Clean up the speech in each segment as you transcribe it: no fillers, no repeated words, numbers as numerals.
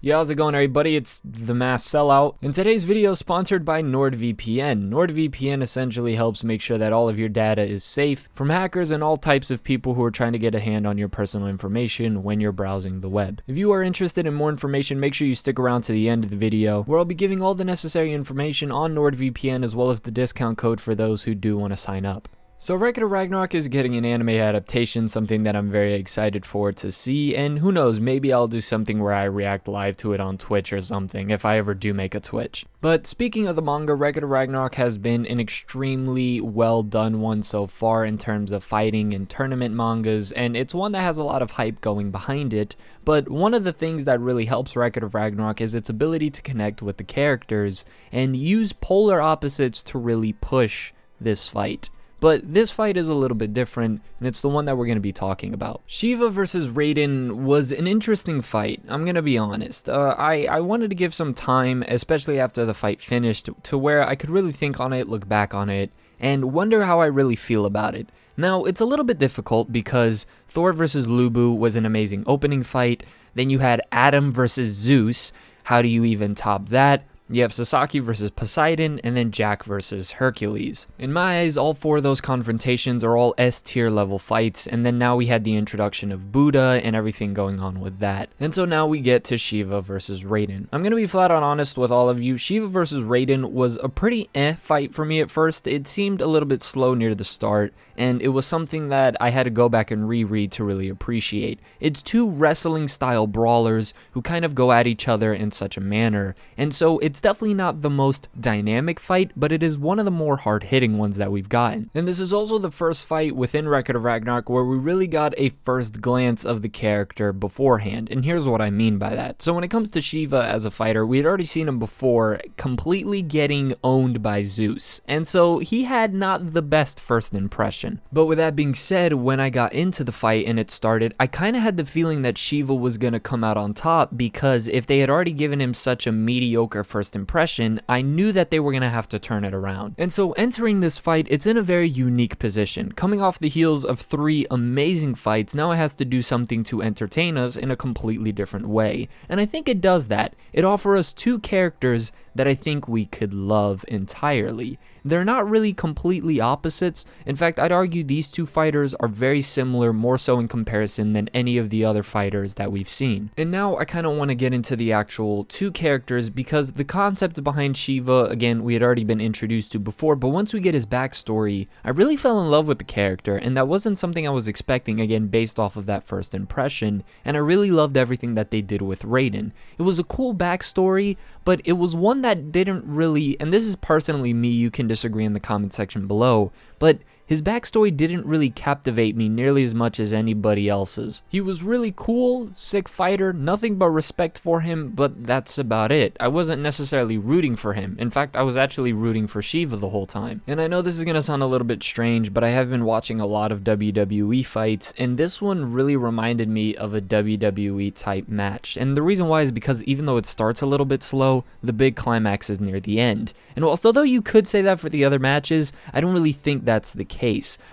Yeah, how's it going, everybody? It's the Mass Sellout, and today's video is sponsored by NordVPN. NordVPN essentially helps make sure that all of your data is safe from hackers and all types of people who are trying to get a hand on your personal information when you're browsing the web. If you are interested in more information, make sure you stick around to the end of the video, where I'll be giving all the necessary information on NordVPN as well as the discount code for those who do want to sign up. So Ragnarok is getting an anime adaptation, something that I'm very excited for to see, and who knows, maybe I'll do something where I react live to it on Twitch or something, if I ever do make a Twitch. But speaking of the manga, Ragnarok has been an extremely well done one so far in terms of fighting and tournament mangas, and it's one that has a lot of hype going behind it. But one of the things that really helps Ragnarok is its ability to connect with the characters and use polar opposites to really push this fight. But this fight is a little bit different, and it's the one that we're going to be talking about. Shiva versus Raiden was an interesting fight, I'm going to be honest. I wanted to give some time, especially after the fight finished, to where I could really think on it, look back on it, and wonder how I really feel about it. Now, it's a little bit difficult because Thor versus Lubu was an amazing opening fight. Then you had Adam versus Zeus. How do you even top that? You have Sasaki versus Poseidon, and then Jack versus Hercules. In my eyes, all four of those confrontations are all S-tier level fights, and then now we had the introduction of Buddha and everything going on with that. And so now we get to Shiva versus Raiden. I'm gonna be flat out honest with all of you, Shiva versus Raiden was a pretty fight for me at first. It seemed a little bit slow near the start, and it was something that I had to go back and reread to really appreciate. It's two wrestling style brawlers who kind of go at each other in such a manner, and so it's definitely not the most dynamic fight, but it is one of the more hard-hitting ones that we've gotten. And this is also the first fight within Ragnarok where we really got a first glance of the character beforehand, and here's what I mean by that. So when it comes to Shiva as a fighter, we had already seen him before completely getting owned by Zeus, and so he had not the best first impression. But with that being said, when I got into the fight and it started, I kind of had the feeling that Shiva was gonna come out on top, because if they had already given him such a mediocre first impression, I knew that they were going to have to turn it around. And so entering this fight, it's in a very unique position. Coming off the heels of 3 amazing fights, now it has to do something to entertain us in a completely different way. And I think it does that. It offers us 2 characters that I think we could love entirely. They're not really completely opposites. In fact, I'd argue these 2 fighters are very similar, more so in comparison than any of the other fighters that we've seen. And now I kind of want to get into the actual 2 characters, because the concept behind Shiva, again, we had already been introduced to before, but once we get his backstory, I really fell in love with the character, and that wasn't something I was expecting, again, based off of that first impression, and I really loved everything that they did with Raiden. It was a cool backstory, but it was one that didn't really, and this is personally me, you can disagree in the comment section below, but his backstory didn't really captivate me nearly as much as anybody else's. He was really cool, sick fighter, nothing but respect for him, but that's about it. I wasn't necessarily rooting for him. In fact, I was actually rooting for Shiva the whole time. And I know this is gonna sound a little bit strange, but I have been watching a lot of WWE fights, and this one really reminded me of a WWE type match. And the reason why is because even though it starts a little bit slow, the big climax is near the end. And whilst although you could say that for the other matches, I don't really think that's the case.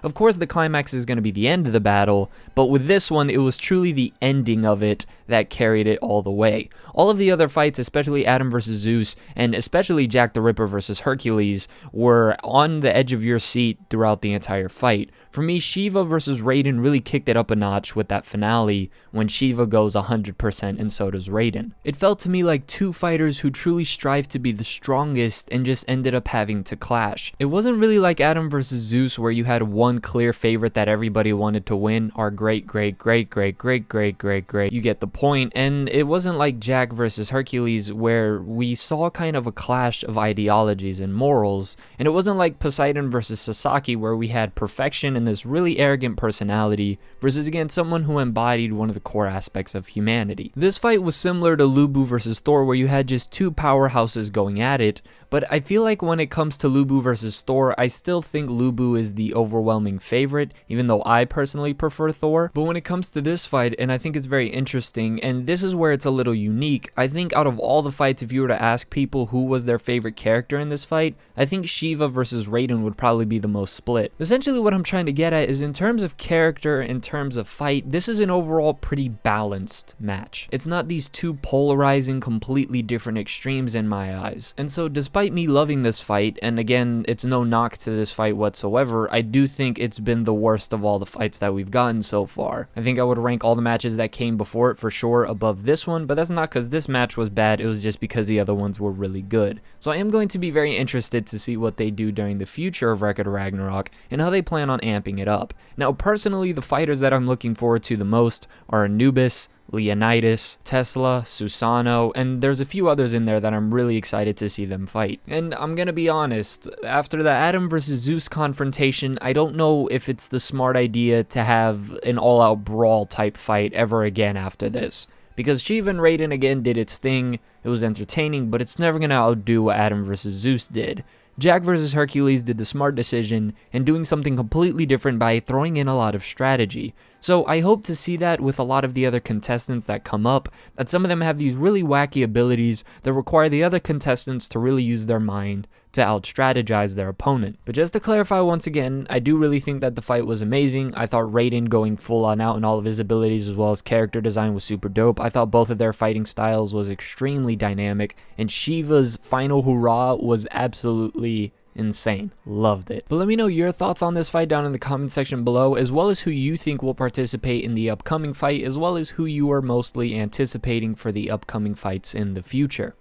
Of course, the climax is going to be the end of the battle, but with this one, it was truly the ending of it that carried it all the way. All of the other fights, especially Adam versus Zeus, and especially Jack the Ripper versus Hercules, were on the edge of your seat throughout the entire fight. For me, Shiva versus Raiden really kicked it up a notch with that finale, when Shiva goes 100% and so does Raiden. It felt to me like 2 fighters who truly strive to be the strongest and just ended up having to clash. It wasn't really like Adam versus Zeus, where you had one clear favorite that everybody wanted to win, or great, you get the point. And it wasn't like Jack versus Hercules, where we saw kind of a clash of ideologies and morals, and it wasn't like Poseidon versus Sasaki, where we had perfection and this really arrogant personality versus, again, someone who embodied one of the core aspects of humanity. This fight was similar to Lubu versus Thor, where you had just 2 powerhouses going at it, but I feel like when it comes to Lubu versus Thor, I still think Lubu is the overwhelming favorite, even though I personally prefer Thor. But when it comes to this fight, and I think it's very interesting, and this is where it's a little unique, I think out of all the fights, if you were to ask people who was their favorite character in this fight, I think Shiva versus Raiden would probably be the most split. Essentially what I'm trying to get at is in terms of character, in terms of fight, this is an overall pretty balanced match. It's not these two polarizing, completely different extremes in my eyes. And so despite me loving this fight, and again, it's no knock to this fight whatsoever, I do think it's been the worst of all the fights that we've gotten so far. I think I would rank all the matches that came before it for sure above this one, but that's not because this match was bad, it was just because the other ones were really good. So I am going to be very interested to see what they do during the future of Ragnarok and how they plan on amping it up. Now personally, the fighters that I'm looking forward to the most are Anubis, Leonidas, Tesla, Susano, and there's a few others in there that I'm really excited to see them fight. And I'm gonna be honest, after the Adam versus Zeus confrontation, I don't know if it's the smart idea to have an all-out brawl type fight ever again after this. Because Shiva and Raiden again did its thing, it was entertaining, but it's never gonna outdo what Adam versus Zeus did. Jack vs. Hercules did the smart decision and doing something completely different by throwing in a lot of strategy. So I hope to see that with a lot of the other contestants that come up, that some of them have these really wacky abilities that require the other contestants to really use their mind to out-strategize their opponent. But just to clarify once again, I do really think that the fight was amazing. I thought Raiden going full on out in all of his abilities as well as character design was super dope. I thought both of their fighting styles was extremely dynamic, and Shiva's final hurrah was absolutely insane. Loved it. But let me know your thoughts on this fight down in the comment section below, as well as who you think will participate in the upcoming fight, as well as who you are mostly anticipating for the upcoming fights in the future.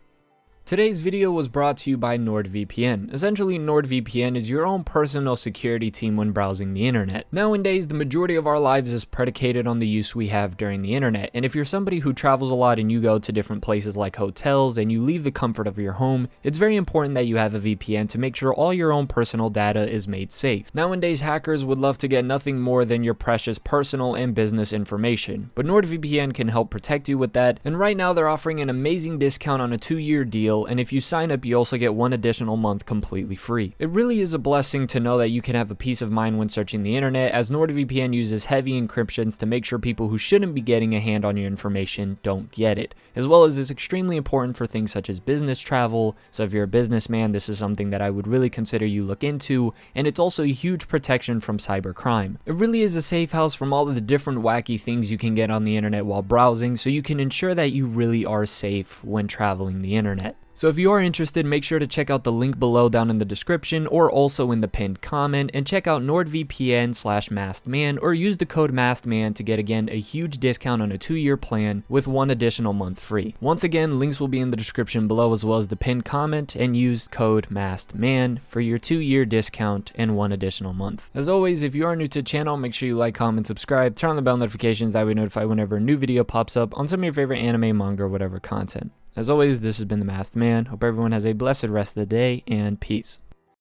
Today's video was brought to you by NordVPN. Essentially, NordVPN is your own personal security team when browsing the internet. Nowadays, the majority of our lives is predicated on the use we have during the internet, and if you're somebody who travels a lot and you go to different places like hotels and you leave the comfort of your home, it's very important that you have a VPN to make sure all your own personal data is made safe. Nowadays, hackers would love to get nothing more than your precious personal and business information, but NordVPN can help protect you with that, and right now they're offering an amazing discount on a 2-year deal, and if you sign up, you also get 1 additional month completely free. It really is a blessing to know that you can have a peace of mind when searching the internet, as NordVPN uses heavy encryptions to make sure people who shouldn't be getting a hand on your information don't get it, as well as it's extremely important for things such as business travel. So if you're a businessman, this is something that I would really consider you look into, and it's also a huge protection from cybercrime. It really is a safe house from all of the different wacky things you can get on the internet while browsing, so you can ensure that you really are safe when traveling the internet. So if you are interested, make sure to check out the link below down in the description or also in the pinned comment, and check out NordVPN/MaskedMan or use the code MaskedMan to get again a huge discount on a 2-year plan with 1 additional month free. Once again, links will be in the description below as well as the pinned comment, and use code MaskedMan for your 2-year discount and 1 additional month. As always, if you are new to the channel, make sure you like, comment, subscribe, turn on the bell notifications that way notify whenever a new video pops up on some of your favorite anime, manga, or whatever content. As always, this has been the Masked Man. Hope everyone has a blessed rest of the day, and peace.